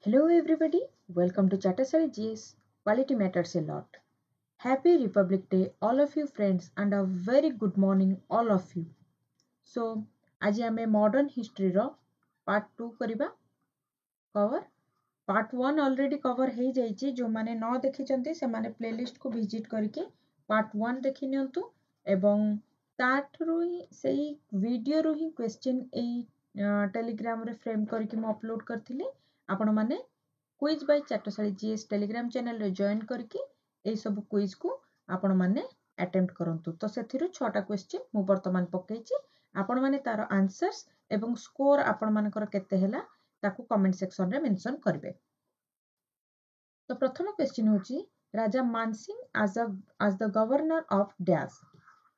Hello everybody, welcome to Chatasari GS. Quality matters a lot. Happy Republic Day all of you friends and a very good morning all of you. So आज आमे modern history रो part 2 करिबा cover part 1 already cover हे जाईची जो माने न देखि चंती से माने playlist को विजिट करके पार्ट 1 देखि नियंतु एवं ताठरु ही सेही वीडियो रु ही क्वेश्चन ए टेलीग्राम रे फ्रेम करके म अपलोड करथिले आपण माने quiz by Chatshali GS Telegram channel रे जॉइन करके ए सब क्विज को आपण माने अटेम्प्ट करंतु तो सेथिरु 6टा क्वेश्चन मु वर्तमान पकेइची आपण माने तार आंसर्स एवं स्कोर आपण मानकर केते हैला ताकू कमेंट सेक्शन रे मेंशन करबे। तो प्रथम क्वेश्चन होची Raja Mansingh as the governor of dash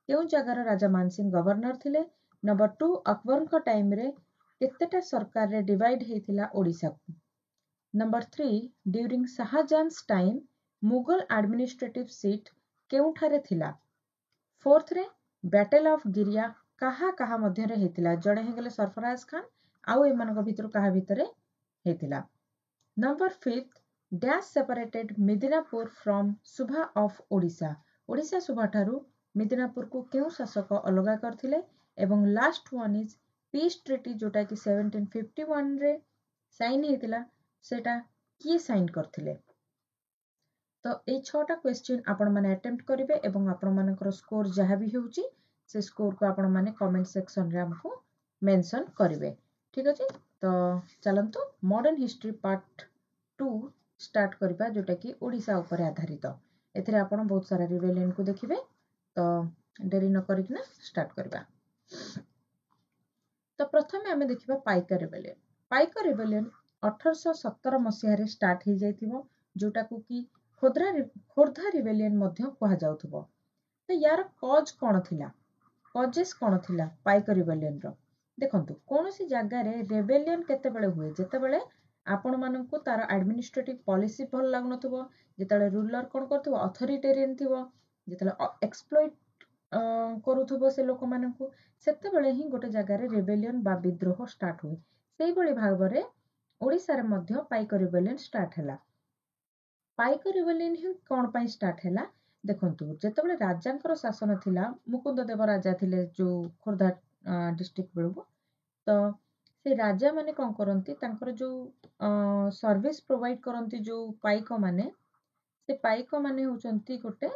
केउ जगार राजा मानसिंह गवर्नर थिले। नंबर 2 अकबर को टाइम रे केतेटा सरकार रे डिवाइड हेतिला ओडिसा को। Number 3 during Shahjahan's time Mughal administrative seat केउठारे थिला। फोर्थ रे बैटल ऑफ गिरिया कहा कहा मध्य रे हेतिला जड़े हेगले सरफराज खान आउ एमानक भितर कहा भितर हेतिला। Number 5 dash separated Midnapore from सुभा ऑफ ओडिशा ओडिशा सुभा ठारू मिदिनापुर को केउ शासक अलगा करथिले। एवं last one is peace treaty जोटा कि 1751 रे साइन हेतिला सेटा किए साइन करथिले। तो ए 6टा क्वेश्चन आपण माने अटेम्प्ट करिवे एवं आपण मानकर स्कोर जहा भी होउची से स्कोर को आपण माने कमेंट सेक्शन रे हमको मेंशन करिवे। ठीक अछि तो चलंतु मॉडर्न हिस्ट्री पार्ट 2 स्टार्ट करबा जोटा कि ओडिसा ऊपर आधारित। एथिरे आपण बहुत सारा रिवेलियन को देखिबे तो देरी न करिकना स्टार्ट करबा। तो प्रथमे हमें देखिबा पाइका रिवेलियन। पाइका रिवेलियन 1817 मसीह रे स्टार्ट हो जाइथिबो जोटा को कि खोर्धा रिवेलियन मध्य कहा जाउथबो। तो यार कॉज कोन थिला कॉजेस कोन थिला पाइका रिवेलियन रो देखंतु कोनोसी जगह रे रिवेलियन केते बेले हुए जेते बेले आपण मानकु तार एडमिनिस्ट्रेटिव पॉलिसी भल लागनथबो जेतेले रूलर कोन करथबो अथॉरिटेरियन थिबो जेतेले एक्सप्लॉइट करूथबो से लोक मानकु सेते बेले ही गोटे जगह रे रिवेलियन बा विद्रोह स्टार्ट हुए। सेही बळी भागरे ओडिसा रे मध्य पाइका रिवेलियन स्टार्ट हैला। पाइका रिवेलियन ही कोन पई स्टार्ट हैला देखंतु जेतेबेले राजांकर शासन थिला मुकुंद देव राजा थिले जो खोर्धा डिस्ट्रिक्ट बेळगु तो से राजा माने कोन करंती तांकर जो सर्विस प्रोवाइड करंती जो पाइका माने से पाइका माने होचंती गोटे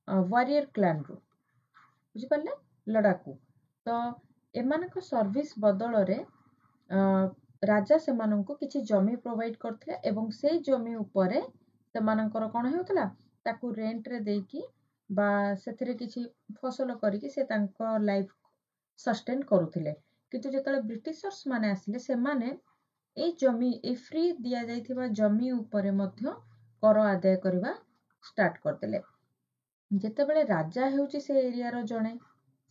वॉरियर क्लान रो बुझी पाले लड़ाकू। तो एमानक सर्विस बदल रे राजा सेमानंको किछि जमी प्रोवाइड करथिले एवं से जमी उपरे सेमानकर कोन हेउतला ताकू रेंट रे देकी बा सेथिरे किछि फसल करिकि से तांको लाइफ सस्टेन करूथिले। किंतु जेतले ब्रिटिशर्स माने आसिले से माने ए जमी ए फ्री दिया जाइथिबा जमी उपरे मध्य कर आदाय करबा स्टार्ट करदेले। जेतेबेले राजा हेउची से एरिया रो जणे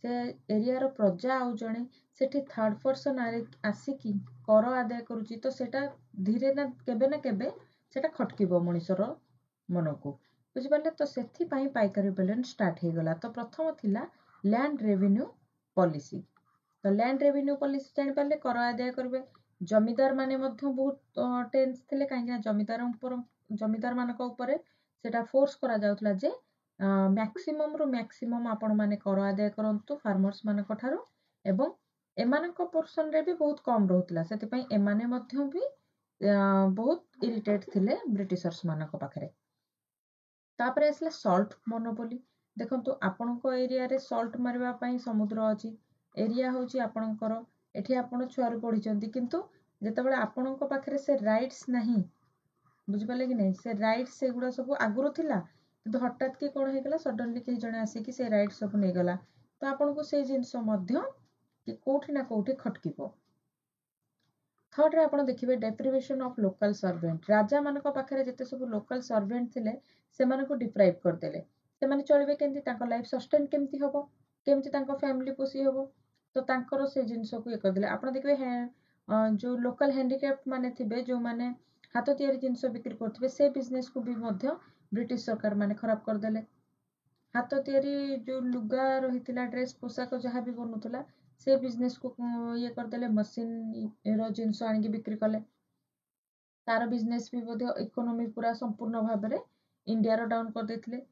से एरिया रो प्रजा आउ जणे सेठी थर्ड पर्सन आसिकी कर आदाय करूची तो सेटा धीरे ना केबे सेटा खटकिबो मनिषर मनकू बुझी पाले। तो सेथि पई पाइका रिवेलियन स्टार्ट हे गला। तो प्रथम थिला लैंड रेवेन्यू पॉलिसी। तो लैंड रेवेन्यू पॉलिसी जानि पाले कर आदाय करबे जमीदार माने मध्य बहुत टेंस थिले काहे जमीदार मानक ऊपर सेटा फोर्स करा जाउतला जे मैक्सिमम रो मैक्सिमम आपण माने कर आदाय करंतु फार्मर्स मानक ठारो एवं एमानक पोर्शन रे भी बहुत कम रहउतला सेति पई एमाने मध्य भी बहुत इरिटेट थिले ब्रिटिशर्स मानक पाखरे। तापरे असले सॉल्ट मोनोपोली देखंतु आपनको एरिया रे सॉल्ट मारबा पई समुद्र अछि एरिया होची आपनकर एठी आपण छुआर पढिचंती किंतु जेतेबेले आपनको पाखरे से राइट्स नाही बुझी पाले कि नहीं से राइट्स से गुडा सब आगुरु थिला किंतु हठात के कोन हेगला सडनली के जणे आसी कि से राइट सब नै गला तो आपनको से जिंस मध्य कि कोठी ना कोठी खटकिबो। थर्ड रे आपण देखिबे डेप्रिवेशन ऑफ लोकल सर्वेंट राजा मानक पाखरे जते सब लोकल सर्वेंट थिले से मानको डिप्राइव कर देले से माने चलबे केंती तांको लाइफ सस्टेन केमती होबो केमती तांको फैमिली पोसी होबो तो तांकर से जिंस को ये कर देले। आपण देखिबे जो लोकल हैंडिकैप्ट माने थिबे जो माने हाथ तैयारी जिनस बिक्री करथिबे से बिजनेस को भी मध्य ब्रिटिश सरकार माने खराब कर देले। हाथ तैयारी जो लुगा रहितिला ड्रेस पोशाक जहाँ भी बनुतला से बिजनेस को ये कर देले मशीन रो जिनस आनी बिक्री कले। तार बिजनेस भी बोधे इकोनॉमी पूरा संपूर्ण भाव में इंडिया रो डाउन कर देथिले।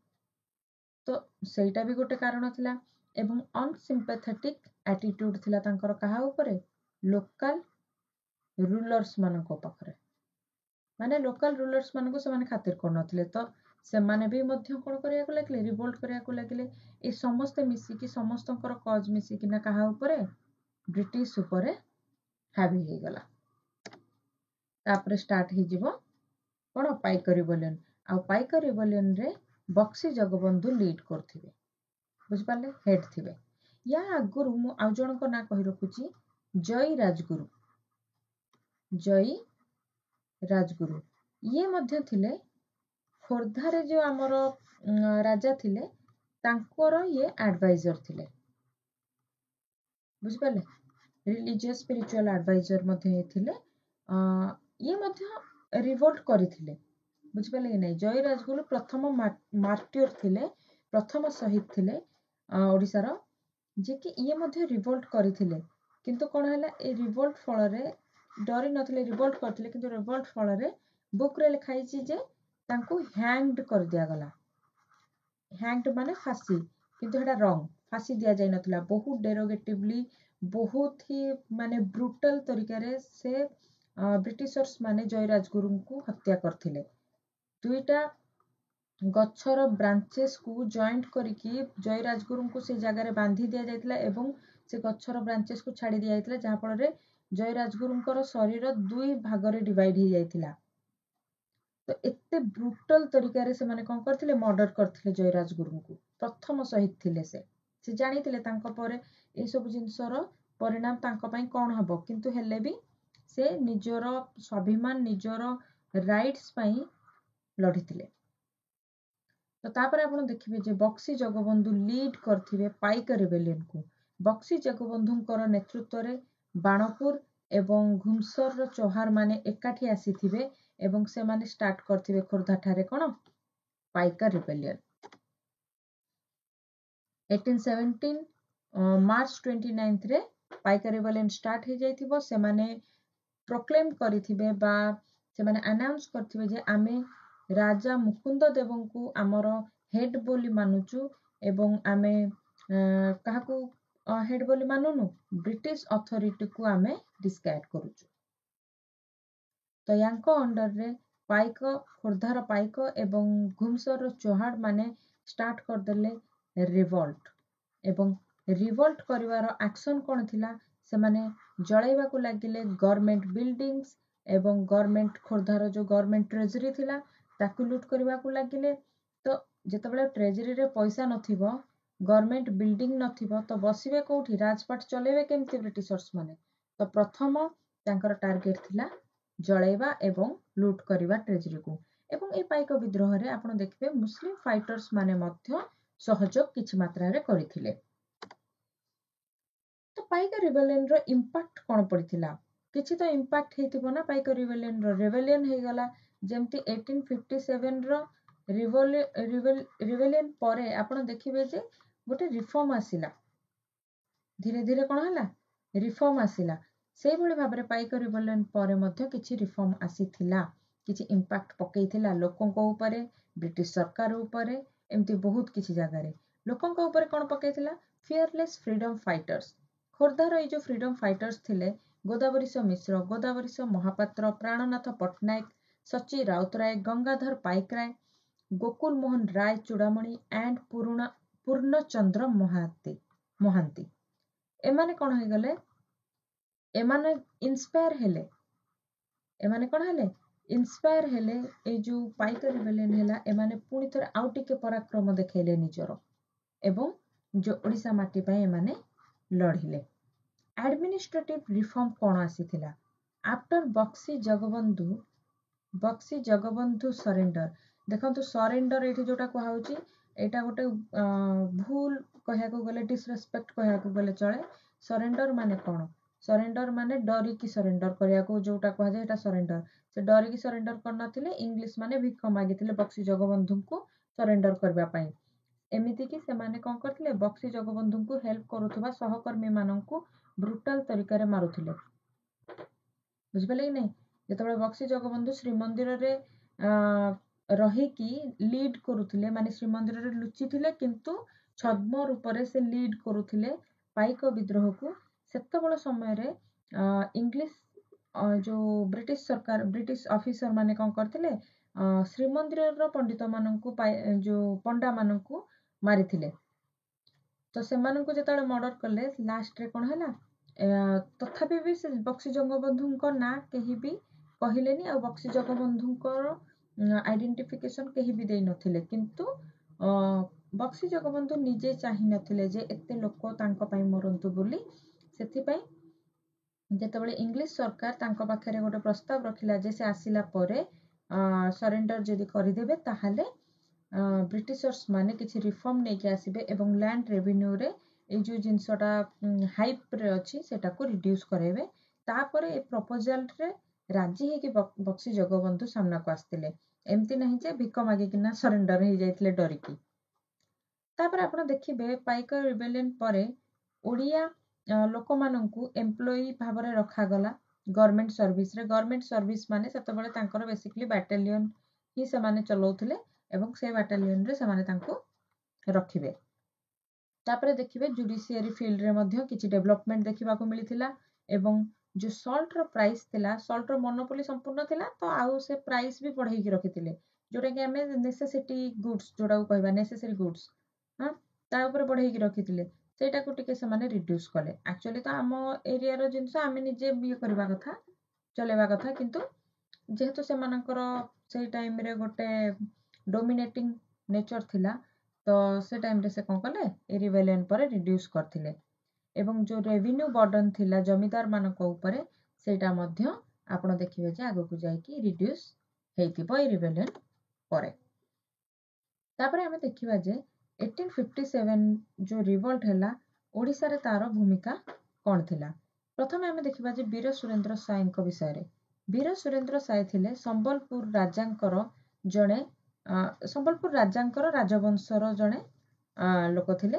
तो सेटा भी गोटे कारण थिला। एवं अनसिम्पैथेटिक एटीट्यूड थिला तांकर कहा ऊपर लोकल रूलर्स मानको पाखरे, माने लोकल रूलर्स मानको से माने खातिर कर नथिले। तो से माने भी मध्य कोन करिया को लागले, रिवोल्ट करिया को लागले। ए समस्त मिसी कि समस्तंकर कॉज मिसी कि ना कहा ऊपर ब्रिटिश ऊपर हावी हे गला। तापर स्टार्ट हे जिवो कोन पाइक रिवोल्यूशन। आ पाइक रिवोल्यूशन रे बक्सी जगबंधु लीड करथिबे, बुझ पाले, हेड थिबे। या आगुरु मु आ जणको ना कहि रखुची जय राजगुरु। जय राजगुरु ये मध्य थिले खोर्धारे जो आमर राजा थिले तांकर ये एडवाइजर थिले, बुझ पाले, रिलीजियस स्पिरिचुअल एडवाइजर मध्य ये थिले। ये मध्य रिवोल्ट करिथिले, बुझ पाले कि नै। जय राजगुरु प्रथम मार्टियर थिले, प्रथम शहीद थिले ओडिसा रो, जे कि ये मध्य रिवोल्ट करिथिले। किंतु कोन हला ए रिवोल्ट फल रे डरी नथिले, रिवोल्ट करथिले। किंतु रिवोल्ट फल रे बुक रे लिखाई छि जे तांको हैंग्ड कर दिया गला। हैंग्ड माने फांसी, किंतु हेटा रॉन्ग, फांसी दिया जाय नथिला। बहुत डेरोगेटिवली, बहुत ही माने ब्रूटल तरीका रे से ब्रिटिशर्स माने जय राजगुरु को हत्या करथिले। दुईटा गच्छर ब्रांचेस को जॉइंट करिकी जय राजगुरु को से जगह रे बांधी दिया जायतिला एवं से गच्छर ब्रांचेस को छाड़ी दिया जायतिला, जहा फल रे जय राजगुरुंकर शरीर दुई भाग रे डिवाइड हो जायतिला। तो एते ब्रूटल तरीका रे से माने कोन करथिले, मर्डर करथिले जय राजगुरु को। प्रथम शहीद थिले से जानिथिले तांको परे ए सब जिंसर परिणाम तांको पई कोन हबो, किंतु हेले भी से निजर स्वाभिमान निजर राइट्स पई लढिथिले। तो तापर आपण देखिबे जे बक्सी जगबंधु लीड करथिबे पाइक रिबेलियन को। बक्सी जगबंधुंकर नेतृत्व रे बाणपुर एवं घुमसर रो चौहार माने एकाठी आसीथिबे एवं से माने स्टार्ट करथिबे खोर्धा ठारे कोन पाइक रिबेलियन। 1817 मार्च 29 रे पाइक रिबेलियन स्टार्ट हे जाइथिबो। से माने प्रोक्लेम करिथिबे बा से माने अनाउंस करथिबे जे आमे राजा मुकुंद देवं को आमर हेड बोली मानुचु एवं आमे काहाकू हेड बोली मानुनु, ब्रिटिश अथॉरिटी को आमे डिस्कार्ड करूचु। तो यांको अंडर रे पाइक, खोर्धार पाइक एवं घुमसर चौहाड़ माने स्टार्ट कर देले रिवोल्ट। एवं रिवोल्ट करिवार एक्शन कोन थिला, से माने जळैबा को लागिले गवर्नमेंट बिल्डिंग्स एवं गवर्नमेंट खोर्धार जो गवर्नमेंट ट्रेजरी थिला ताकू लूट करबा को लागिले। तो जेतेबेले ट्रेजरी रे पैसा नथिबो, गवर्नमेंट बिल्डिंग नथिबो, तो बसिबे कोठी, राजपाट चलेबे केमति ब्रिटिशर्स माने। तो प्रथम तांकर टार्गेट थिला जळैबा एवं लूट करबा ट्रेजरी को। एवं ए पाइक विद्रोह रे आपण देखबे मुस्लिम फाइटर्स माने मध्य सहयोग किछि मात्रा रे करिथिले। तो पाइक रिबेलियन रो इंपैक्ट कोन पड़िथिला, किछि तो इंपैक्ट हेतिबो ना। पाइक रिबेलियन रो रिबेलियन हे गला जेमति 1857 रो रिबेलियन परे आपण देखिबे जे गोटे रिफॉर्म आसिला, धीरे धीरे कोन हला रिफॉर्म आसिला। सेही भली भाबरे पाइक रिबेलियन परे मध्य किछि रिफॉर्म आसीथिला, किछि इंपैक्ट पकेइथिला लोकंको ऊपरे, ब्रिटिश सरकार ऊपरे, एमति बहुत किछि जगह रे लोकंको ऊपरे कोन पकेइथिला, फियरलेस फ्रीडम फाइटर्स। खोर्धार ए जो फ्रीडम फाइटर्स थिले गोदावरीश मिश्र, गोदावरीश महापात्र, प्राणनाथ पट्टनायक, सची राउतराय, गंगाधर पाइकराय, गोकुल मोहन राय चूड़ामणि एंड पूर्णचंद्र महांती एमाने कोन हो गले, एमाने इंस्पायर हेले, एमाने कोन हेले इंस्पायर हेले। ए जो पाइक रिबेलियन हेला एमाने पुणी थरे आउ टिके पराक्रम देखेले निजरो एवं जो ओडिसा माटी पय एमाने लढिले। एडमिनिस्ट्रेटिव रिफॉर्म कोन आसीथिला आफ्टर बक्सी जगबंधु सरेंडर। देखंतु सरेंडर एठी जोटा को हाउची एटा गोटे भूल कहया को गले, डिसरेस्पेक्ट कहया को गले चले। सरेंडर माने कोन, सरेंडर माने डरी की सरेंडर करिया को जोटा कहा जाय एटा सरेंडर। से डरी की सरेंडर कर नथिले, इंग्लिश माने भिख मागिथिले बक्सी जगबंधु को सरेंडर करबा पई। एमिति कि से माने कोन करथिले, बक्सी जगबंधु को हेल्प करूथबा सहकर्मी मानन को ब्रूटल तरीका रे मारुथिले, बुझबले कि नै। ଯେତେବେଳେ ବକ୍ସି ଜଗବନ୍ଧୁ ଶ୍ରୀମନ୍ଦିରରେ ରହିକି ଲିଡ୍ କରୁଥିଲେ, ମାନେ ଶ୍ରୀମନ୍ଦିରରେ ଲୁଚିଥିଲେ କିନ୍ତୁ ଛଦ୍ମ ରୂପରେ ସେ ଲିଡ୍ କରୁଥିଲେ ପାଇକ ବିଦ୍ରୋହକୁ, ସେତେବେଳେ ସମୟରେ ଇଂଲିଶ ଯୋଉ ବ୍ରିଟିଶ ସରକାର, ବ୍ରିଟିଶ ଅଫିସର ମାନେ କଣ କରିଥିଲେ, ଶ୍ରୀମନ୍ଦିରର ପଣ୍ଡିତ ମାନଙ୍କୁ, ଯୋଉ ପଣ୍ଡା ମାନଙ୍କୁ ମାରିଥିଲେ। ତ ସେମାନଙ୍କୁ ଯେତେବେଳେ ମର୍ଡର କଲେ, ଲାଷ୍ଟରେ କଣ ହେଲା, ତଥାପି ବି ସେ ବକ୍ସି ଜଗବନ୍ଧୁଙ୍କ ନାଁ କେହି ବି କହିଲେନି, ଆଉ ବକ୍ସି ଜଗବନ୍ଧୁଙ୍କର ଆଇଡେଣ୍ଟିଫିକେସନ କେହି ବି ଦେଇନଥିଲେ। କିନ୍ତୁ ବକ୍ସି ଜଗବନ୍ଧୁ ନିଜେ ଚାହିଁନଥିଲେ ଯେ ଏତେ ଲୋକ ତାଙ୍କ ପାଇଁ ମରନ୍ତୁ ବୋଲି। ସେଥିପାଇଁ ଯେତେବେଳେ ଇଂଲିଶ ସରକାର ତାଙ୍କ ପାଖରେ ଗୋଟେ ପ୍ରସ୍ତାବ ରଖିଲା ଯେ ସେ ଆସିଲା ପରେ ସରେଣ୍ଡର ଯଦି କରିଦେବେ ତାହେଲେ ବ୍ରିଟିଶର୍ସ ମାନେ କିଛି ରିଫର୍ମ ନେଇକି ଆସିବେ ଏବଂ ଲ୍ୟାଣ୍ଡ ରେଭିନ୍ୟୁରେ ଏଇ ଯୋଉ ଜିନିଷଟା ହାଇପ୍ରେ ଅଛି ସେଟାକୁ ରିଡ୍ୟୁସ୍ କରାଇବେ। ତାପରେ ଏ ପ୍ରପୋଜାଲରେ ରାଜି ହେଇକି ବକ୍ସି ଜଗବନ୍ଧୁ ସାମ୍ନାକୁ ଆସିଥିଲେ। ଏମିତି ନାହିଁ ଯେ ଭିକ ମାଗିକିନା ସରେଣ୍ଡର ହେଇଯାଇଥିଲେ ଡରିକି। ତାପରେ ଆପଣ ଦେଖିବେ ପାଇକ ରିବେଲିୟନ ପରେ ଓଡ଼ିଆ ଲୋକମାନଙ୍କୁ ଏମ୍ପ୍ଲୟି ଭାବରେ ରଖାଗଲା ଗଭର୍ଣ୍ଣମେଣ୍ଟ ସର୍ଭିସରେ। ଗଭର୍ଣ୍ଣମେଣ୍ଟ ସର୍ଭିସ ମାନେ ସେତେବେଳେ ତାଙ୍କର ବେସିକଲି ବାଟାଲିୟନ ହିଁ ସେମାନେ ଚଲାଉଥିଲେ ଏବଂ ସେ ବାଟାଲିୟନରେ ସେମାନେ ତାଙ୍କୁ ରଖିବେ। ତାପରେ ଦେଖିବେ ଜୁଡିସିଆରୀ ଫିଲ୍ଡରେ ମଧ୍ୟ କିଛି ଡେଭଲପମେଣ୍ଟ ଦେଖିବାକୁ ମିଳିଥିଲା ଏବଂ ଯୋଉ ସଲ୍ଟର ପ୍ରାଇସ୍ ଥିଲା, ସଲ୍ଟର ମୋନୋପୋଲି ସମ୍ପୂର୍ଣ୍ଣ ଥିଲା, ତ ଆଉ ସେ ପ୍ରାଇସ୍ ବି ବଢେଇକି ରଖିଥିଲେ, ଯୋଉଟା କି ଆମେ ନେସେସିଟି ଗୁଡ୍ସ ଯୋଉଟାକୁ କହିବା, ନେସେସରି ଗୁଡ୍ସ, ତା ଉପରେ ବଢେଇକି ରଖିଥିଲେ। ସେଇଟାକୁ ଟିକେ ସେମାନେ ରିଡ୍ୟୁସ୍ କଲେ। ଆକ୍ଚୁଆଲି ତ ଆମ ଏରିଆର ଜିନିଷ ଆମେ ନିଜେ ଇଏ କରିବା କଥା, ଚଲେଇବା କଥା, କିନ୍ତୁ ଯେହେତୁ ସେମାନଙ୍କର ସେଇ ଟାଇମରେ ଗୋଟେ ଡୋମିନେଟିଂ ନେଚର ଥିଲା, ତ ସେ ଟାଇମରେ ସେ କଣ କଲେ, ଏ ରିବେଲିୟନ ପରେ ରିଡ୍ୟୁସ୍ କରିଥିଲେ। ଏବଂ ଯୋଉ ରେଭିନ୍ୟୁ ବର୍ଡନ ଥିଲା ଜମିଦାର ମାନଙ୍କ ଉପରେ, ସେଇଟା ମଧ୍ୟ ଆପଣ ଦେଖିବେ ଯେ ଆଗକୁ ଯାଇକି ରିଡ୍ୟୁସ୍ ହେଇଥିବ ଏଇ ରିବେଲିୟନ ପରେ। ତାପରେ ଆମେ ଦେଖିବା ଯେ 1857 ଯୋଉ ରିଭଲ୍ଟ ହେଲା, ଓଡ଼ିଶାରେ ତାର ଭୂମିକା କଣ ଥିଲା। ପ୍ରଥମେ ଆମେ ଦେଖିବା ଯେ ବୀର ସୁରେନ୍ଦ୍ର ସାଏଙ୍କ ବିଷୟରେ। ବୀର ସୁରେନ୍ଦ୍ର ସାଏ ଥିଲେ ସମ୍ବଲପୁର ରାଜାଙ୍କର ଜଣେ ସମ୍ବଲପୁର ରାଜାଙ୍କର ରାଜବଂଶର ଜଣେ ଲୋକ ଥିଲେ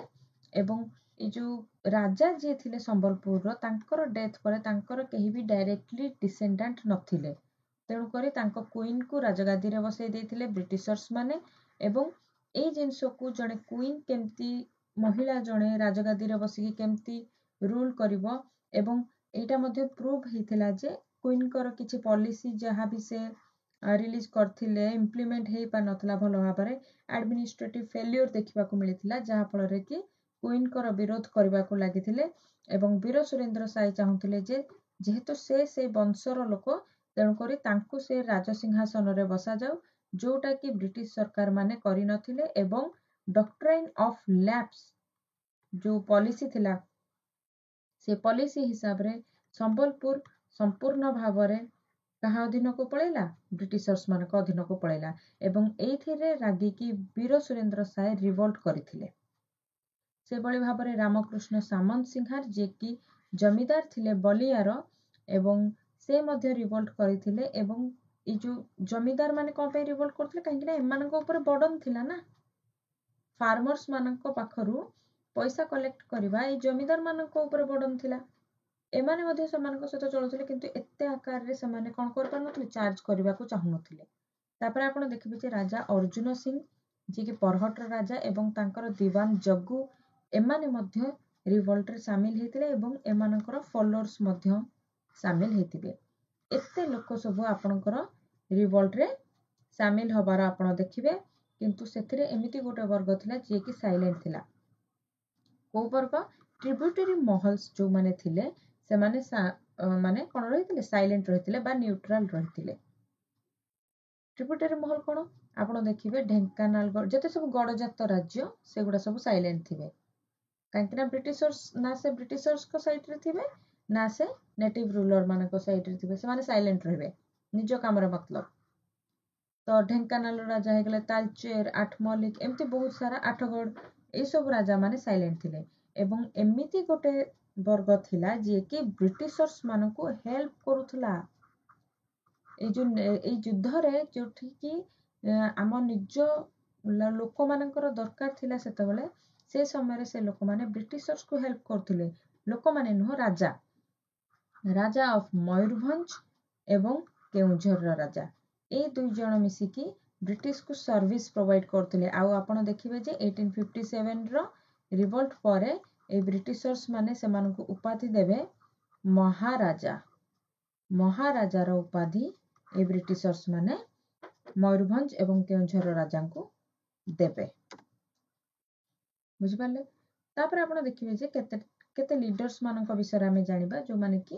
ଏବଂ ଏଇ ଯୋଉ ରାଜା ଯିଏ ଥିଲେ ସମ୍ବଲପୁରର, ତାଙ୍କର ଡେଥ ପରେ ତାଙ୍କର କେହି ବି ଡାଇରେକ୍ଟଲି ଡିସେଣ୍ଡାଣ୍ଟ ନଥିଲେ। ତେଣୁକରି ତାଙ୍କ କୁଇନକୁ ରାଜଗାଦିରେ ବସେଇ ଦେଇଥିଲେ ବ୍ରିଟିଶର୍ସ ମାନେ। ଏବଂ ଏଇ ଜିନିଷକୁ ଜଣେ କୁଇନ କେମିତି, ମହିଳା ଜଣେ ରାଜଗାଦିରେ ବସିକି କେମିତି ରୁଲ କରିବ, ଏବଂ ଏଇଟା ମଧ୍ୟ ପ୍ରୁଭ ହେଇଥିଲା ଯେ କୁଇନଙ୍କର କିଛି ପଲିସି ଯାହା ବି ସେ ରିଲିଜ କରିଥିଲେ ଇମ୍ପ୍ଲିମେଣ୍ଟ ହେଇପାରିନଥିଲା ଭଲ ଭାବରେ। ଆଡମିନିଷ୍ଟ୍ରେଟିଭ ଫେଲିଓର ଦେଖିବାକୁ ମିଳିଥିଲା, ଯାହା ଫଳରେ କି କୁଇନଙ୍କର ବିରୋଧ କରିବାକୁ ଲାଗିଥିଲେ। ଏବଂ ବୀର ସୁରେନ୍ଦ୍ର ସାଏ ଚାହୁଁଥିଲେ ଯେ ଯେହେତୁ ସେ ବଂଶର ଲୋକ, ତେଣୁକରି ତାଙ୍କୁ ସେ ରାଜସିଂହାସନରେ ବସାଯାଉ, ଯୋଉଟା କି ବ୍ରିଟିଶ ସରକାର ମାନେ କରିନଥିଲେ। ଏବଂ ଡକ୍ଟ୍ରାଇନ ଅଫ ଲ୍ୟାପ୍ସ ଯୋଉ ପଲିସି ଥିଲା, ସେ ପଲିସି ହିସାବରେ ସମ୍ବଲପୁର ସମ୍ପୂର୍ଣ୍ଣ ଭାବରେ କାହା ଅଧୀନକୁ ପଳେଇଲା, ବ୍ରିଟିଶର୍ସ ମାନଙ୍କ ଅଧୀନକୁ ପଳେଇଲା। ଏବଂ ଏଇଥିରେ ରାଗିକି ବୀର ସୁରେନ୍ଦ୍ର ସାଏ ରିଭୋଲ୍ଟ କରିଥିଲେ। ସେଭଳି ଭାବରେ ରାମକୃଷ୍ଣ ସାମନ୍ତ ସିଂହାର, ଯିଏକି ଜମିଦାର ଥିଲେ ବଲିଆର, ଏବଂ ସେ ମଧ୍ୟ ରିଭୋଲ୍ଟ କରିଥିଲେ। ଏବଂ ଏଇ ଯୋଉ ଜମିଦାର ମାନେ କଣ ପାଇଁ ରିଭୋଲ୍ଟ କରୁଥିଲେ, କାହିଁକି ନା ଏମାନଙ୍କ ଉପରେ ବର୍ଡନ ଥିଲା ନା, ଫାର୍ମର୍ସ ମାନଙ୍କ ପାଖରୁ ପଇସା କଲେକ୍ଟ କରିବା ଏଇ ଜମିଦାର ମାନଙ୍କ ଉପରେ ବର୍ଡନ ଥିଲା। ଏମାନେ ମଧ୍ୟ ସେମାନଙ୍କ ସହିତ ଚଳୁଥିଲେ, କିନ୍ତୁ ଏତେ ଆକାରରେ ସେମାନେ କଣ କରିପାରୁନଥିଲେ, ଚାର୍ଜ କରିବାକୁ ଚାହୁଁନଥିଲେ। ତାପରେ ଆପଣ ଦେଖିବେ ଯେ ରାଜା ଅର୍ଜୁନ ସିଂ, ଯିଏକି ପରହଟର ରାଜା, ଏବଂ ତାଙ୍କର ଦିୱାନ ଜଗ୍ଗୁ, ଏମାନେ ମଧ୍ୟ ରିଭୋଲ୍ଟରେ ସାମିଲ ହେଇଥିଲେ ଏବଂ ଏମାନଙ୍କର ଫଲୋଅର୍ସ ମଧ୍ୟ ସାମିଲ ହେଇଥିବେ। ଏତେ ଲୋକ ସବୁ ଆପଣଙ୍କର ରିଭୋଲ୍ଟରେ ସାମିଲ ହବାର ଆପଣ ଦେଖିବେ। କିନ୍ତୁ ସେଥିରେ ଏମିତି ଗୋଟେ ବର୍ଗ ଥିଲା ଯିଏକି ସାଇଲେଣ୍ଟ ଥିଲା। କୋଉ ବର୍ଗ? ଟ୍ରିବ୍ୟୁଟାରୀ ମହଲ୍ସ ଯୋଉମାନେ ଥିଲେ, ସେମାନେ ମାନେ କଣ ରହିଥିଲେ, ସାଇଲେଣ୍ଟ ରହିଥିଲେ ବା ନ୍ୟୁଟ୍ରାଲ ରହିଥିଲେ। ଟ୍ରିବ୍ୟୁଟାରୀ ମହଲ କଣ? ଆପଣ ଦେଖିବେ ଢେଙ୍କାନାଳ, ଯେତେ ସବୁ ଗଡଜାତ ରାଜ୍ୟ, ସେଗୁଡା ସବୁ ସାଇଲେଣ୍ଟ ଥିବେ। କାହିଁକି ନା ବ୍ରିଟିଶର୍ସ, ନା ସେ ବ୍ରିଟିଶର୍ସଙ୍କ ସାଇଡରେ ଥିବେ, ନା ସେ ନେଟିଭ ରୁଲର ମାନଙ୍କ ସାଇଡରେ ଥିବେ, ସେମାନେ ସାଇଲେଣ୍ଟ ରହିବେ, ନିଜ କାମରେ ମତଲବ। ତ ଢେଙ୍କାନାଳ ରାଜା ହେଇଗଲେ ତାଲଚେର, ଆଠମଲ୍ଲିକ, ଏମିତି ବହୁତ ସାରା, ଆଠଗଡ, ଏଇସବୁ ରାଜା ମାନେ ସାଇଲେଣ୍ଟ ଥିଲେ। ଏବଂ ଏମିତି ଗୋଟେ ବର୍ଗ ଥିଲା ଯିଏକି ବ୍ରିଟିଶର୍ସ ମାନଙ୍କୁ ହେଲ୍ପ କରୁଥିଲା ଏଇ ଯୁଦ୍ଧରେ, ଯୋଉଠିକି ଆମ ନିଜ ଲୋକମାନଙ୍କର ଦରକାର ଥିଲା ସେତେବେଳେ, ସେ ସମୟରେ ସେ ଲୋକମାନେ ବ୍ରିଟିଶର୍ସକୁ ହେଲ୍ପ କରୁଥିଲେ। ଲୋକମାନେ ନୁହଁ, ରାଜା ଅଫ ମୟୂରଭଞ୍ଜ ଏବଂ କେଉଁଝରର ରାଜା। ଏଇ 2 ଜଣ ମିଶିକି ବ୍ରିଟିଶକୁ ସର୍ଭିସ୍ ପ୍ରୋଭାଇଡ୍ କରୁଥିଲେ। ଆଉ ଆପଣ ଦେଖିବେ ଯେ 1857ର ରିଭଲ୍ଟ ପରେ ଏଇ ବ୍ରିଟିଶର୍ସ ମାନେ ସେମାନଙ୍କୁ ଉପାଧି ଦେବେ ମହାରାଜା। ମହାରାଜାର ଉପାଧି ଏଇ ବ୍ରିଟିଶର୍ସ ମାନେ ମୟୂରଭଞ୍ଜ ଏବଂ କେଉଁଝର ରାଜାଙ୍କୁ ଦେବେ। ବୁଝିପାରିଲେ? ତାପରେ ଆପଣ ଦେଖିବେ ଯେ କେତେ ଲିଡର୍ସ ମାନଙ୍କ ବିଷୟରେ ଆମେ ଜାଣିବା ଯୋଉମାନେ କି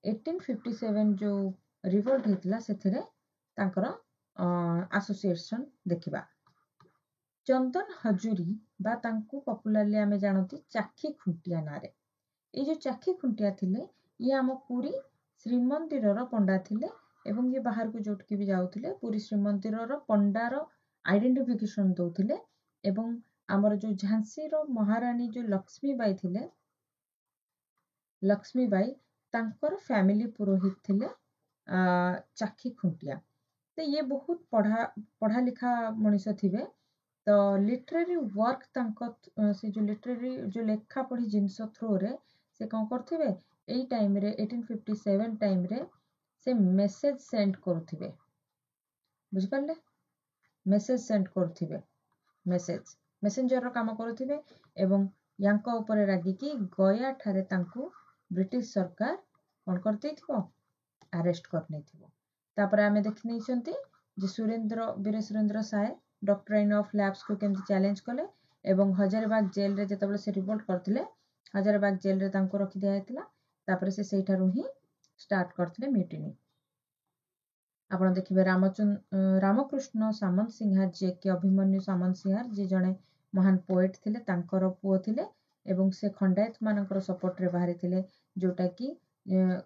1857 ଯୋଉ ରିଭଲ୍ଟ ହେଇଥିଲା ସେଥିରେ ତାଙ୍କର ଆସୋସିଏସନ ଦେଖିବା। ଚନ୍ଦନ ହଜୁରୀ ବା ତାଙ୍କୁ ପପୁଲାରଲି ଆମେ ଜାଣନ୍ତି ଚାଖି ଖୁଣ୍ଟିଆ ନାଁରେ। ଏଇ ଯୋଉ ଚାଖି ଖୁଣ୍ଟିଆ ଥିଲେ ଇଏ ଆମ ପୁରୀ ଶ୍ରୀମନ୍ଦିରର ପଣ୍ଡା ଥିଲେ ଏବଂ ଇଏ ବାହାରକୁ ଯୋଉଠିକି ବି ଯାଉଥିଲେ ପୁରୀ ଶ୍ରୀମନ୍ଦିରର ପଣ୍ଡାର ଆଇଡେଣ୍ଟିଫିକେସନ ଦଉଥିଲେ ଏବଂ ଆମର ଯୋଉ ଝାନ୍ସୀର ମହାରାଣୀ ଯୋଉ ଲକ୍ଷ୍ମୀବାଇ ଥିଲେ, ଲକ୍ଷ୍ମୀବାଇ ତାଙ୍କର ଫ୍ୟାମିଲି ପୁରୋହିତ ଥିଲେ ଚାଖି ଖୁଣ୍ଟିଆ। ତ ଇଏ ବହୁତ ପଢା ଲେଖା ମଣିଷ ଥିବେ। ତ ଲିଟରାରୀ ୱାର୍କ ତାଙ୍କ ସେ ଯୋଉ ଲିଟରାରୀ ଯୋଉ ଲେଖା ପଢି ଜିନିଷ ଥ୍ରୋରେ ସେ କଣ କରୁଥିବେ ଏଇ ଟାଇମରେ 1857 ଟାଇମରେ ସେ ମେସେଜ ସେଣ୍ଡ କରୁଥିବେ। ବୁଝିପାରିଲେ? ମେସେଜ ସେଣ୍ଡ କରୁଥିବେ, ମେସେଞ୍ଜରର କାମ କରୁଥିବେ ଏବଂ ୟାଙ୍କ ଉପରେ ରାଗିକି ଗୟା ଠାରେ ତାଙ୍କୁ ବ୍ରିଟିଶ ସରକାର କଣ କରିଦେଇଥିବ ଆରେଷ୍ଟ କରିନେଇଥିବ। ତାପରେ ଆମେ ଦେଖି ନେଇଛନ୍ତି ଯେ ବୀର ସୁରେନ୍ଦ୍ର ସାଏ ଡକ୍ଟ୍ରାଇନ୍ ଅଫ ଲ୍ୟାପ୍ସକୁ କେମିତି ଚ୍ୟାଲେଞ୍ଜ କଲେ ଏବଂ ହଜାରୀବାଗ ଜେଲରେ ଯେତେବେଳେ ସେ ରିଭୋଲ୍ଟ କରିଥିଲେ ହଜାରୀବାଗ ଜେଲରେ ତାଙ୍କୁ ରଖି ଦିଆଯାଇଥିଲା। ତାପରେ ସେ ସେଇଠାରୁ ହିଁ ଷ୍ଟାର୍ଟ କରିଥିଲେ ମିଟିନି। ଆପଣ ଦେଖିବେ ରାମକୃଷ୍ଣ ସାମନ୍ତ ସିଂହାର ଯିଏକି ଅଭିମନ୍ୟୁ ସାମନ୍ତ ସିଂହାର ଯିଏ ଜଣେ ମହାନ ପୋଏଟ ଥିଲେ ତାଙ୍କର ପୁଅ ଥିଲେ ଏବଂ ସେ ଖଣ୍ଡାୟତ ମାନଙ୍କର ସପୋର୍ଟରେ ବାହାରିଥିଲେ ଯୋଉଟା କି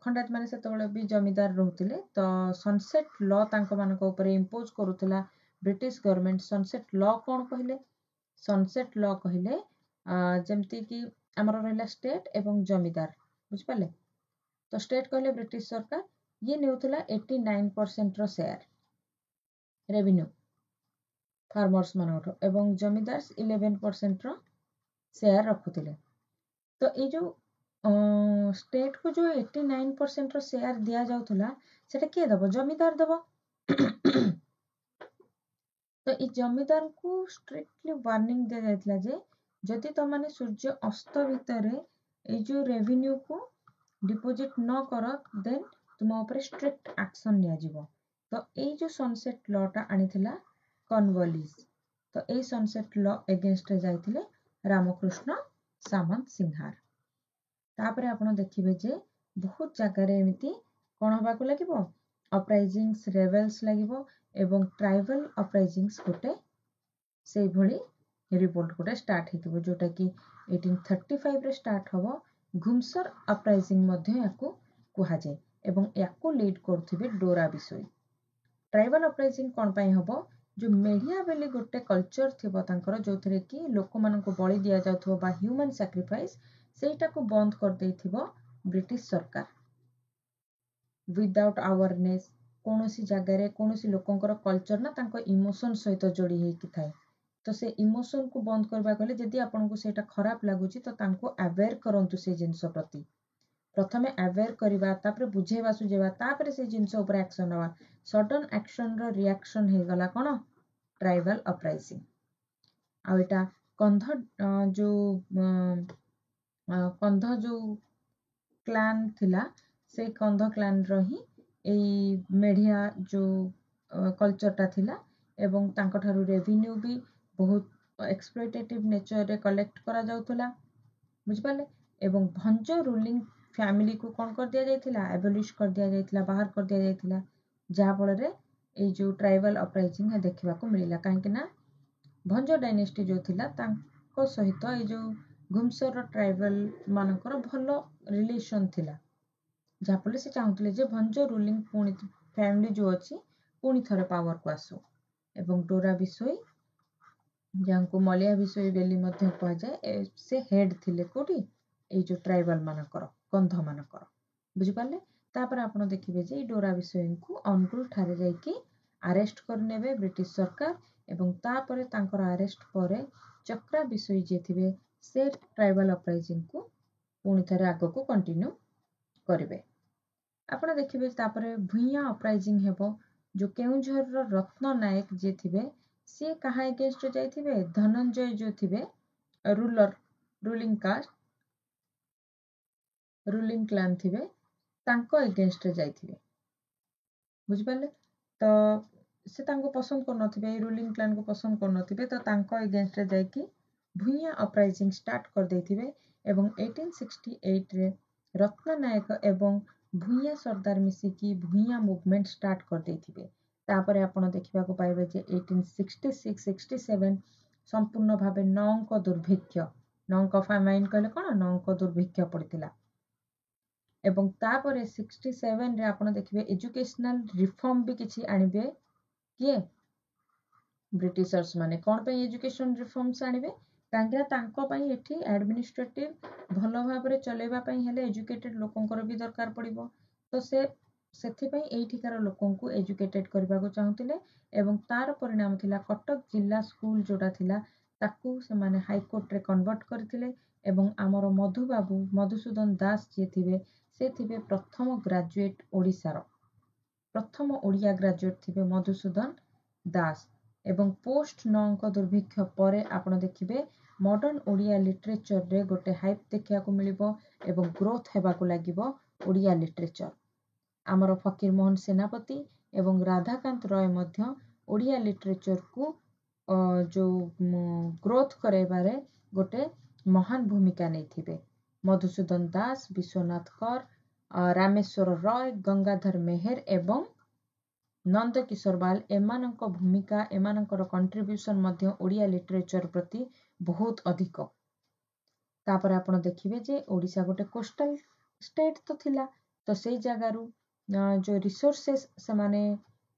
ଖଣ୍ଡାୟତ ମାନେ ସେତେବେଳେ ବି ଜମିଦାର ରହୁଥିଲେ। ତ ସନସେଟ ଲ ତାଙ୍କ ମାନଙ୍କ ଉପରେ ଇମ୍ପୋଜ କରୁଥିଲା ବ୍ରିଟିଶ ଗଭର୍ଣମେଣ୍ଟ। ସନସେଟ ଲ କଣ କହିଲେ? ସନସେଟ ଲ କହିଲେ ଯେମିତି କି ଆମର ରହିଲା ଷ୍ଟେଟ ଏବଂ ଜମିଦାର। ବୁଝିପାରିଲେ? ତ ଷ୍ଟେଟ କହିଲେ ବ୍ରିଟିଶ ସରକାର, ଇଏ ନେଉଥିଲା 89% ର ସେୟାର ରେଭିନ୍ୟୁ ଫାର୍ମର୍ସ ମାନଙ୍କଠୁ ଏବଂ ଜମିଦାର 11% ର ସେୟାର ରଖୁଥିଲେ। ତ ଏଇ ଯୋଉ ଷ୍ଟେଟ କୁ ଯୋଉ 89% ର ସେୟାର ଦିଆଯାଉଥିଲା ସେଟା କିଏ ଦବ? ଜମିଦାର ଦବ। ତ ଏଇ ଜମିଦାରଙ୍କୁ ଷ୍ଟ୍ରିକ୍ଟଲି ୱାର୍ଣ୍ଣିଂ ଦିଆଯାଇଥିଲା ଯେ ଯଦି ତମାନେ ସୂର୍ଯ୍ୟ ଅସ୍ତ ଭିତରେ ଏଇ ଯୋଉ ରେଭିନ୍ୟୁକୁ ଡିପୋଜିଟ ନ କର ଦେନ୍ ତୁମ ଉପରେ ଷ୍ଟ୍ରିକ୍ଟ ଆକ୍ସନ ନିଆଯିବ। ତ ଏଇ ଯୋଉ ସନସେଟ ଲ ଟା ଆଣିଥିଲା କର୍ନୱାଲିସ। ତ ଏଇ ସନସେଟ ଲ ଏଗେନଷ୍ଟରେ ଯାଇଥିଲେ ରାମକୃଷ୍ଣ ସାମନ୍ତ ସିଂହାର। ତାପରେ ଆପଣ ଦେଖିବେ ଯେ ବହୁତ ଜାଗାରେ ଏମିତି କଣ ହବାକୁ ଲାଗିବ ଅପରାଇଜିଂସ ରେବେଲ୍ସ ଲାଗିବ ଏବଂ ଟ୍ରାଇବାଲ ଅପରାଇଜିଂସ ଗୋଟେ ସେଇଭଳି ରିଭୋଲ୍ଟ ଗୋଟେ ଷ୍ଟାର୍ଟ ହେଇଥିବ ଯୋଉଟା କି 1835 ରେ ଷ୍ଟାର୍ଟ ହବ। ଘୁମସର ଅପରାଇଜିଂ ମଧ୍ୟ ୟାକୁ କୁହାଯାଏ ଏବଂ ୟାକୁ ଲିଡ୍ କରୁଥିବେ ଡୋରା ବିଶୋଇ। ଟ୍ରାଇବାଲ ଅପରାଇଜିଂ କଣ ପାଇଁ ହବ? ଯୋଉ ମେଢିଆ ବୋଲି ଗୋଟେ କଲଚର ଥିବ ତାଙ୍କର ଯୋଉଥିରେ କି ଲୋକମାନଙ୍କୁ ବଳି ଦିଆଯାଉଥିବ ବା ହ୍ୟୁମାନ ସାକ୍ରିଫାଇସ୍ ସେଇଟାକୁ ବନ୍ଦ କରିଦେଇଥିବ ବ୍ରିଟିଶ ସରକାର। ୱିଦାଉଟ୍ ଆୱାରନେସ୍ କୌଣସି ଜାଗାରେ କୌଣସି ଲୋକଙ୍କର କଲଚର ନା ତାଙ୍କ ଇମୋସନ ସହିତ ଯୋଡି ହେଇକି ଥାଏ। ତ ସେ ଇମୋସନକୁ ବନ୍ଦ କରିବାକୁ ହେଲେ ଯଦି ଆପଣଙ୍କୁ ସେଇଟା ଖରାପ ଲାଗୁଛି ତ ତାଙ୍କୁ ଆୱେର କରନ୍ତୁ ସେଇ ଜିନିଷ ପ୍ରତି। ପ୍ରଥମେ ଆୱେର କରିବା ତାପରେ ବୁଝେଇବା ସୁଝେଇବା ତାପରେ ସେଇ ଜିନିଷ ଉପରେ ଆକ୍ସନ ନେବା। ସଡନ ଆକ୍ସନର ରିଆକ୍ସନ ହେଇଗଲା କଣ? Tribal uprising. ଆଉ ଏଟା କନ୍ଧ ଯୋଉ କ୍ଲାନ ଥିଲା ସେଇ କନ୍ଧ କ୍ଲାନର ହିଁ ଏଇ ମେଢିଆ ଯୋଉ କଲଚରଟା ଥିଲା ଏବଂ ତାଙ୍କଠାରୁ ରେଭିନ୍ୟୁ ବି ବହୁତ ଏକ୍ସପ୍ଲୋଇଟେଟିଭ ନେଚରରେ କଲେକ୍ଟ କରାଯାଉଥିଲା। ବୁଝିପାରିଲେ? ଏବଂ ଭଞ୍ଜ ରୁଲିଂ ଫ୍ୟାମିଲିକୁ କଣ କରିଦିଆଯାଇଥିଲା? ଆବଲିଶ କରିଦିଆଯାଇଥିଲା, ବାହାର କରିଦିଆଯାଇଥିଲା। ଯାହାଫଳରେ ଏଇ ଯୋଉ ଟ୍ରାଇବାଲ ଅପରାଇଜିଂ ଦେଖିବାକୁ ମିଳିଲା। କାହିଁକି ନା ଭଞ୍ଜ ଡାଇନେଷ୍ଟି ଯୋଉ ଥିଲା ତାଙ୍କ ସହିତ ଏଇ ଯୋଉ ଘୁମସର ଟ୍ରାଇବାଲ ମାନଙ୍କର ଭଲ ରିଲେସନ ଥିଲା। ଯାହାଫଳରେ ସେ ଚାହୁଁଥିଲେ ଯେ ଭଞ୍ଜ ରୁଲିଂ ପୁଣି ଫ୍ୟାମିଲି ଯୋଉ ଅଛି ପୁଣି ଥରେ ପାୱାରକୁ ଆସୁ। ଏବଂ ଡୋରା ବିଶୋଇ ଯାହାଙ୍କୁ ମଲିଆ ବିଶୋଇ ବୋଲି ମଧ୍ୟ କୁହାଯାଏ ସେ ହେଡ୍ ଥିଲେ କୋଉଠି? ଏଇ ଯୋଉ ଟ୍ରାଇବାଲ ମାନଙ୍କର କନ୍ଧ ମାନଙ୍କର। ବୁଝିପାରିଲେ? ତାପରେ ଆପଣ ଦେଖିବେ ଯେ ଏଇ ଡୋରା ବିଶୋଇଙ୍କୁ ଅନୁଗୁଳ ଠାରେ ଯାଇକି ଆରେଷ୍ଟ କରିନେବେ ବ୍ରିଟିଶ ସରକାର ଏବଂ ତାପରେ ତାଙ୍କର ଆରେଷ୍ଟ ପରେ ଚକ୍ରା ବିଶୋଇ ଯିଏ ଥିବେ ସେ ଟ୍ରାଇବାଲ ଅପରାଇଜିଂକୁ ପୁଣି ଥରେ ଆଗକୁ କଣ୍ଟିନ୍ୟୁ କରିବେ। ଆପଣ ଦେଖିବେ ତାପରେ ଭୂଇଁଆ ଅପରାଇଜିଂ ହେବ। जो केउंझर रत्न नायक जे थिबे सी कहा एगेंस्ट जाइथिबे धनंजय जो थिबे ruler ruling caste ruling clan थिबे तांको एगेंस्ट जाइथिबे बुझि पाले। तो से तांको पसंद कर नथिबे रूलिंग क्लान को पसंद कर नथिबे तो तांको एगेंस्ट जाइकी भूइया अपराइजिंग स्टार्ट कर देथिबे एवं 1868 रे रत्न नायक एवं भूइया सरदार मिसिकी भूइया मूवमेंट स्टार्ट कर देथिबे। तापरे आपण देखिबाको पाइबे जे 1866-67 संपूर्ण भाबे नौंक दुर्भिक्ष नौंक फामाइन कहले कोन नौंक दुर्भिक्ष पड़ितिला एवं तापरे 67 रे आपण देखिबे एजुकेशनल रिफॉर्म भी किछि आनिबे किए ब्रिटिशर्स माने कोन पे एजुकेशन रिफॉर्म्स आनिबे कांगिरा तांको पई एठी एडमिनिस्ट्रेटिव भलो भाबरे चलेबा पई हेले एजुकेटेड लोकंकर भी दरकार पड़िबो तो से सेथिपई एठिकार लोकंकु एजुकेटेड करबाको चाहुतिले एवं तार परिणाम थिला कटक जिला स्कूल जोटा थिला ताकू से माने हाई कोर्ट रे कन्वर्ट करथिले एवं आमर मधुबाबू मधुसूदन दास जे थिबे से थिबे प्रथम ग्रेजुएट ओडिसार प्रथम ओडिया ग्रेजुएट थिबे मधुसूदन दास एवं पोस्ट नौंक दुर्भिक्ष परे आपण देखिबे मॉडर्न ओडिया लिटरेचर रे गोटे हाइप देखिया को मिलिबो एवं ग्रोथ हेबाको लागिबो ओडिया लिटरेचर। आमर फकीर मोहन सेनापति एवं राधाकांत रॉय मध्य ओडिया लिटरेचर को जो ग्रोथ करेबारे गोटे महान भूमिका नहीं मधुसूदन दास विश्वनाथ कर रामेश्वर रॉय गंगाधर मेहर एवं नंद किशोर बाल एमानंक भूमिका एमानंकर कंट्रीब्यूशन मध्य ओडिया लिटरेचर प्रति बहुत अधिक। तापर आपण देखिबे जे ओडिशा गोटे कोस्टल स्टेट तो थिला तो सेई जगारू जो रिसोर्सेस से माने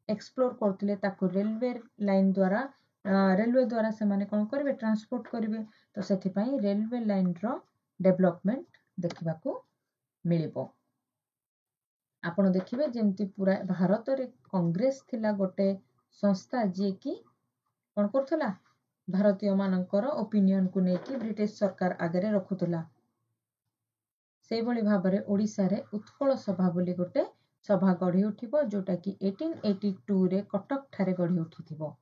एक्सप्लोर करथिले ताको रेलवे लाइन द्वारा रेलवे द्वारा से माने कोन करबे ट्रांसपोर्ट करबे तो सेथि पई रेलवे लाइन रो डेवलपमेंट देखिबाको मिलिबो। आपण देखिबे जेमती पूरा भारत रे कांग्रेस थिला गोटे संस्था जे कि कोन करथला भारतीय मानकर ओपिनियन को नेकी ब्रिटिश सरकार आगे रखुतला से भली भाबरे ओडिसा रे उत्कल सभा बोली गोटे सभा गढ़ी उठिबो जोटा कि 1882 रे कटक ठारे गढ़ी उठिथिबो।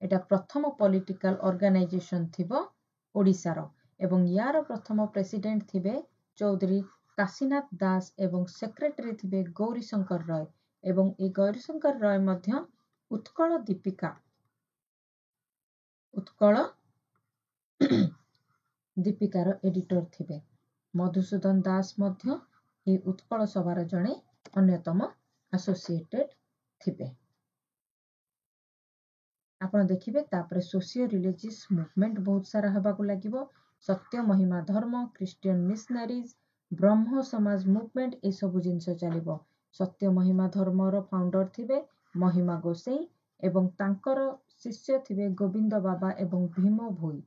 एटा प्रथम पॉलिटिकल ऑर्गेनाइजेशन थिबो ओडिसा रो एवं यार प्रथम प्रेसिडेंट थिबे चौधरी काशीनाथ दास एवं सेक्रेटरी थिबे गौरी शंकर रॉय एवं ए गौरी शंकर रॉय मध्य उत्कल दीपिका उत्कल दीपिकार एडिटर थिबे। मधुसूदन दास मध्य ए उत्कल सभार जणे अन्यतम एसोसिएटेड थिबे। आपण देखिबे तापरे सोशियो रिलीजियस मूवमेंट बहुत सारा हबा को लागिबो सत्य महिमा धर्म क्रिश्चियन मिशनरीज ब्रह्म समाज मूवमेंट ए सब जिंस चलिबो। सत्य महिमा धर्म रो फाउंडर थिबे महिमा गोसाई एवं तांकर शिष्य थिबे गोविंद बाबा एवं भीम भोई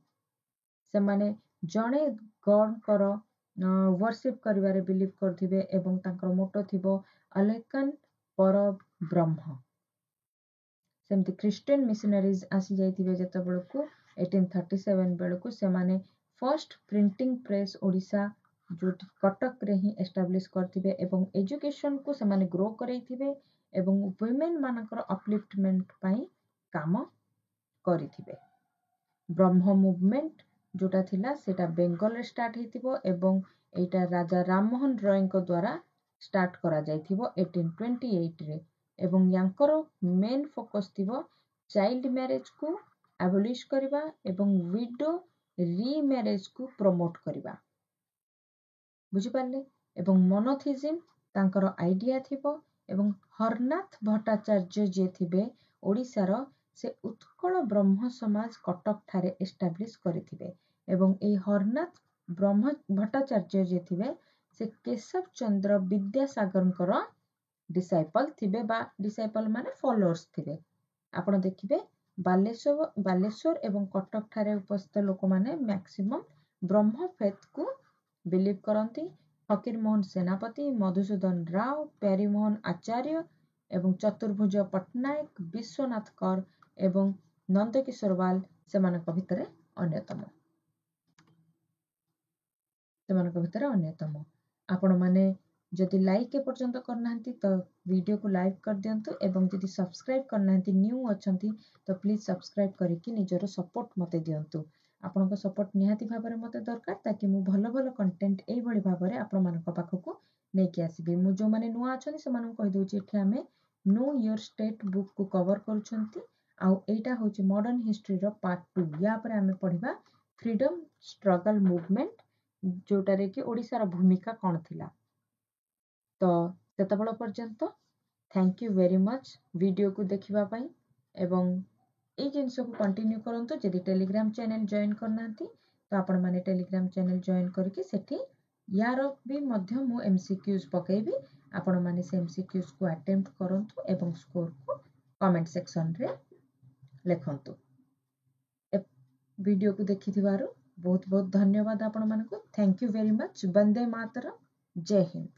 से माने जणे गॉड कर वर्शिप करिवारे बिलीव करथिबे एवं तांकर मोटो थिबो अलेकन पर ब्रह्म। सेमती क्रिश्चियन मिशनरीज आसी जाइथिबे जते बेलकु 1837 बेलकु से माने फर्स्ट प्रिंटिंग प्रेस ओडिसा जो कटक रे ही एस्टाब्लिश करथिबे एवं एजुकेशन को से माने ग्रो करैथिबे एवं वुमेन मानकर अपलिफ्टमेंट पई काम करिथिबे। ब्रह्म मूवमेंट जोटा थिला सेटा बेंगल रे स्टार्ट हेतिबो एवं एटा राजा राममोहन रॉय को द्वारा स्टार्ट करा जाइथिबो 1828 रे एवं यांकर मेन फोकस थिबो चाइल्ड मैरिज को एबोलिश करबा एवं विडो रीमैरिज को प्रमोट करबा बुझि पाले एवं मोनोथिज्म तांकर आइडिया थिबो एवं हरनाथ भट्टाचार्य जे थिबे ओडिसा रो से उत्कल ब्रह्म समाज कटक ठारे एस्टाब्लिश करिथिबे एवं ए हरनाथ ब्रह्म भट्टाचार्य जे थिबे से केशव चंद्र विद्यासागरଙ୍କର डिसाइपल थिबे बा डिसाइपल माने फॉलोअर्स थिबे। आपण देखिबे बालेश्वर एवं कटक ठारे उपस्थित लोक माने मैक्सिमम ब्रह्म फेथ को बिलीव करंती। फकीर मोहन सेनापति मधुसूदन राव प्यारीमोहन आचार्य एवं चतुर्भुज पट्टनायक विश्वनाथ कर एवं नंदकिशोर बाल सेमानक भितरे अन्यतम आपण माने जदि लाइक एपर्यंत करना तो वीडियो को लाइक कर दिंतु एवं जदि सब्सक्राइब करना न्यू अच्छा तो प्लीज सब्सक्राइब करके निजर सपोर्ट मते दिंतु आपनको सपोर्ट निहाती भाବରେ मते दरकार ताकि मु भल भल कंटेंट एई भली भाବରେ आपण मानक पाखकु नेकी आसीबी मु जो माने नुआ अछनी से मानक कहि दोची एठी हमें नो योर स्टेट बुक को कवर करूछंती आउ एटा होची मॉडर्न हिस्ट्री रो पार्ट 2 या पर हमें पढिबा फ्रीडम स्ट्रगल मूवमेंट जोटा रे कि ओडिसा रो भूमिका कोन थिला तो तेतबेला पर्यंत thank you very much video को देखिबा पई एवं ए जिनस को कंटिन्यू करंतु जदि टेलीग्राम चैनल जॉइन करना तो आपण माने टेलीग्राम चैनल जॉइन करके सेठी यार भी मध्य मु एमसीक्यूज पकेबी आपण माने से एमसीक्यूज को अटेम्प्ट करंतु एवं स्कोर को कमेंट सेक्शन रे लिखंतु वीडियो को देखिथिबारु बहुत बहुत धन्यवाद आपण मानको thank you very much Vande Mataram जय हिंद।